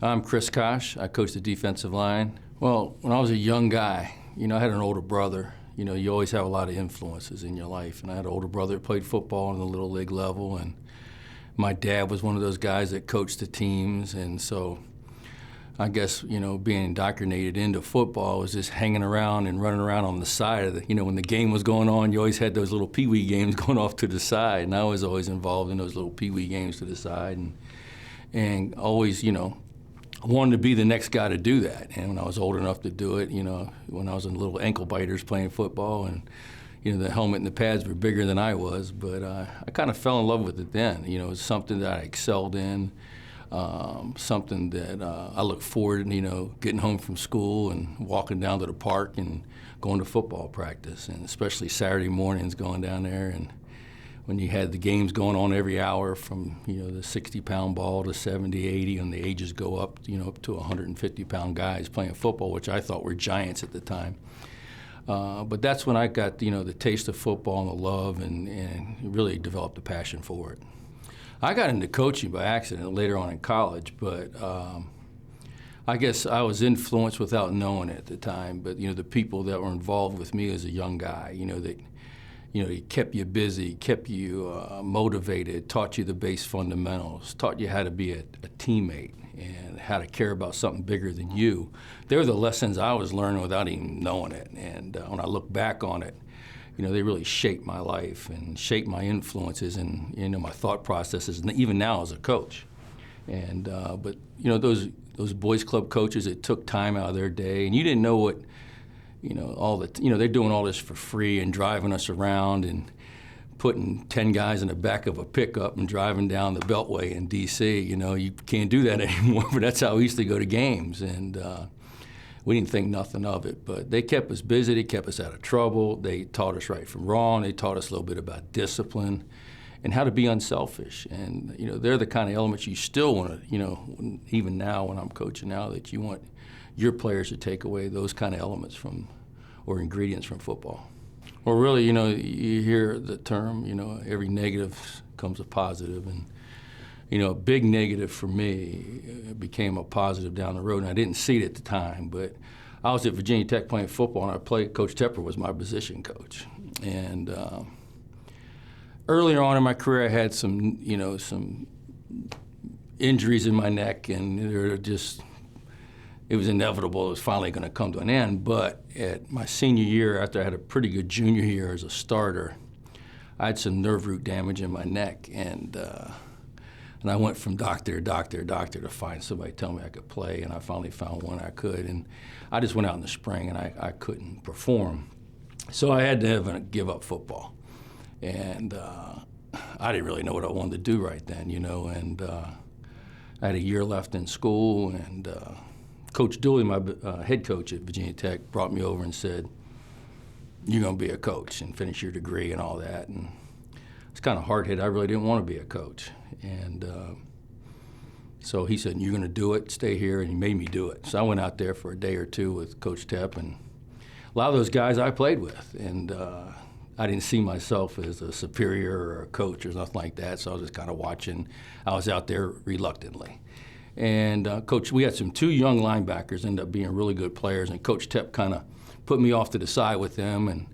I'm Chris Cosh. I coach the defensive line. Well, when I was a young guy, I had an older brother. You always have a lot of influences in your life. And I had an older brother that played football on the Little League level. And my dad was one of those guys that coached the teams. And so I guess, being indoctrinated into football was just hanging around and running around on the side of the, when the game was going on, you always had those little pee-wee games going off to the side. And I was always involved in those little pee-wee games to the side. And always, I wanted to be the next guy to do that. And when I was old enough to do it, when I was in little ankle biters playing football, and the helmet and the pads were bigger than I was, but I kind of fell in love with it then. It was something that I excelled in, something that I look forward to, getting home from school and walking down to the park and going to football practice, and especially Saturday mornings going down there. And when you had the games going on every hour from, the 60-pound ball to 70, 80, and the ages go up, up to 150-pound guys playing football, which I thought were giants at the time. But that's when I got, the taste of football and the love, and really developed a passion for it. I got into coaching by accident later on in college, but I guess I was influenced without knowing it at the time. But, the people that were involved with me as a young guy, that he kept you busy, kept you motivated, taught you the base fundamentals, taught you how to be a teammate and how to care about something bigger than you. They were the lessons I was learning without even knowing it. And when I look back on it, they really shaped my life and shaped my influences and my thought processes, and even now as a coach. And but those boys club coaches, it took time out of their day, and you didn't know what. They're doing all this for free and driving us around and putting 10 guys in the back of a pickup and driving down the Beltway in D.C. You can't do that anymore, but that's how we used to go to games. And we didn't think nothing of it. But they kept us busy. They kept us out of trouble. They taught us right from wrong. They taught us a little bit about discipline and how to be unselfish. And, they're the kind of elements you still want to, even now when I'm coaching now, that you want your players to take away those kind of elements or ingredients from football. Well, really, you hear the term, every negative comes a positive, and, a big negative for me became a positive down the road, and I didn't see it at the time, but I was at Virginia Tech playing football, and Coach Tepper was my position coach. And earlier on in my career, I had some injuries in my neck, and it was inevitable. It was finally going to come to an end. But at my senior year, after I had a pretty good junior year as a starter, I had some nerve root damage in my neck, and I went from doctor to doctor to find somebody to tell me I could play, and I finally found one I could. And I just went out in the spring, and I couldn't perform. So I had to give up football. And I didn't really know what I wanted to do right then, and I had a year left in school, and Coach Dooley, my head coach at Virginia Tech, brought me over and said, "You're going to be a coach and finish your degree and all that." And it's kind of hard-headed. I really didn't want to be a coach. And so he said, "You're going to do it, stay here," and he made me do it. So I went out there for a day or two with Coach Tepp, and a lot of those guys I played with. And I didn't see myself as a superior or a coach or nothing like that, so I was just kind of watching. I was out there reluctantly. And Coach, we had two young linebackers end up being really good players, and Coach Tepp kind of put me off to the side with them, and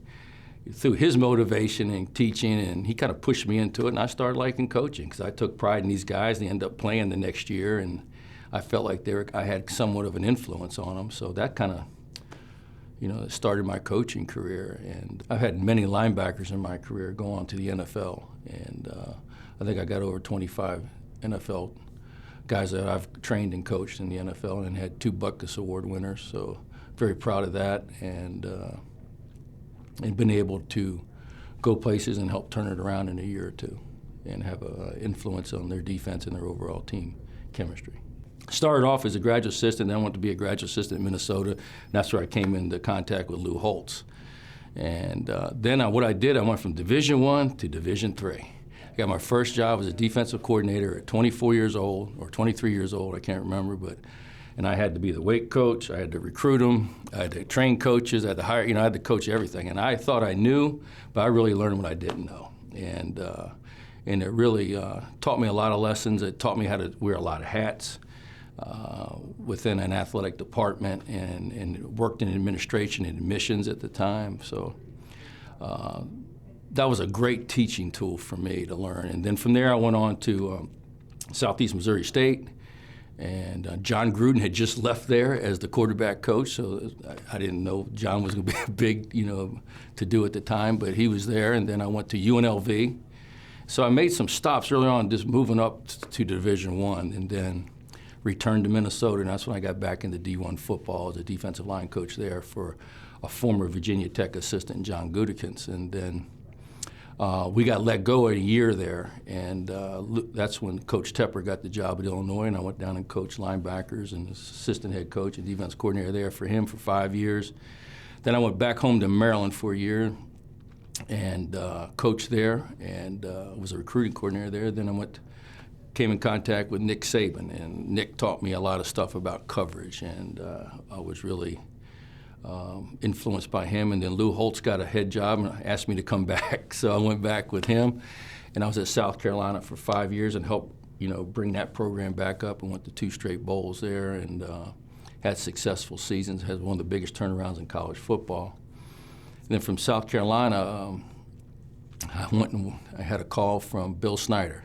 through his motivation and teaching, and he kind of pushed me into it, and I started liking coaching because I took pride in these guys. They ended up playing the next year, and I felt like I had somewhat of an influence on them, so that kind of started my coaching career. And I've had many linebackers in my career go on to the NFL, and I think I got over 25 NFL guys that I've trained and coached in the NFL, and had 2 Butkus Award winners, so very proud of that, and been able to go places and help turn it around in a year or two and have an influence on their defense and their overall team chemistry. Started off as a graduate assistant, then went to be a graduate assistant in Minnesota, and that's where I came into contact with Lou Holtz. And then what I did, I went from Division I to Division III. I got my first job as a defensive coordinator at 24 years old, or 23 years old, I can't remember, and I had to be the weight coach, I had to recruit them, I had to train coaches, I had to hire, I had to coach everything. And I thought I knew, but I really learned what I didn't know. And it really taught me a lot of lessons. It taught me how to wear a lot of hats. within an athletic department and worked in administration and admissions at the time. So that was a great teaching tool for me to learn. And then from there I went on to Southeast Missouri State. And John Gruden had just left there as the quarterback coach, so I didn't know John was going to be big, to do at the time, but he was there. And then I went to UNLV. So I made some stops early on, just moving up to Division I, and then returned to Minnesota, and that's when I got back into D1 football as a defensive line coach there for a former Virginia Tech assistant, John Gudikins. And then we got let go a year there, and that's when Coach Tepper got the job at Illinois, and I went down and coached linebackers and assistant head coach and defense coordinator there for him for 5 years. Then I went back home to Maryland for a year and coached there and was a recruiting coordinator there. Then I came in contact with Nick Saban, and Nick taught me a lot of stuff about coverage, and I was really influenced by him. And then Lou Holtz got a head job and asked me to come back. So I went back with him, and I was at South Carolina for 5 years and helped, bring that program back up, and went to 2 straight bowls there and had successful seasons, had one of the biggest turnarounds in college football. And then from South Carolina, I had a call from Bill Snyder,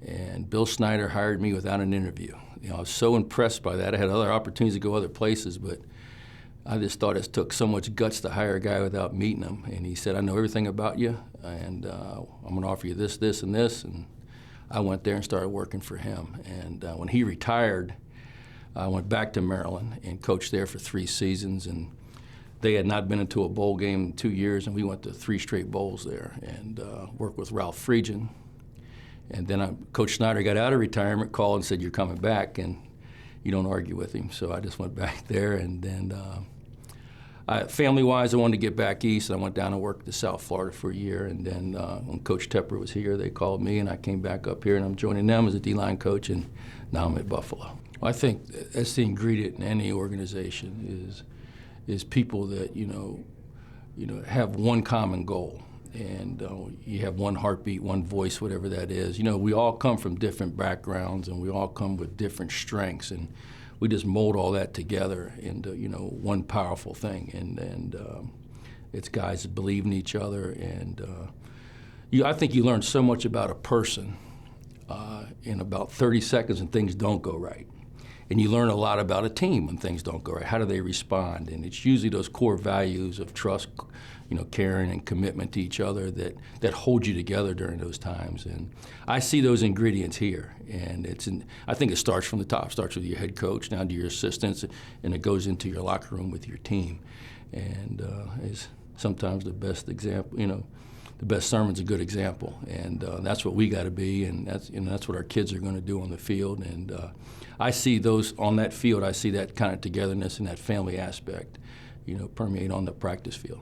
and Bill Snyder hired me without an interview. I was so impressed by that. I had other opportunities to go other places, but I just thought it took so much guts to hire a guy without meeting him. And he said, I know everything about you, and I'm going to offer you this, this, and this. And I went there and started working for him. And when he retired, I went back to Maryland and coached there for 3 seasons. And they had not been into a bowl game in 2 years, and we went to 3 straight bowls there and worked with Ralph Friedgen. And then Coach Snyder got out of retirement, called and said, you're coming back, and you don't argue with him. So I just went back there, and then family-wise, I wanted to get back east. I went down and worked to South Florida for a year, and then when Coach Tepper was here, they called me, and I came back up here, and I'm joining them as a D-line coach, and now I'm at Buffalo. Well, I think that's the ingredient in any organization is people that have one common goal, and you have one heartbeat, one voice, whatever that is. We all come from different backgrounds, and we all come with different strengths, and we just mold all that together into one powerful thing, and it's guys that believe in each other, and I think you learn so much about a person in about 30 seconds when things don't go right, and you learn a lot about a team when things don't go right. How do they respond? And it's usually those core values of trust, caring and commitment to each other that hold you together during those times. And I see those ingredients here. And I think it starts from the top. It starts with your head coach, down to your assistants, and it goes into your locker room with your team. And is sometimes the best example, the best sermon's a good example. And that's what we got to be, and that's what our kids are going to do on the field. And I see those on that field. I see that kind of togetherness and that family aspect, permeate on the practice field.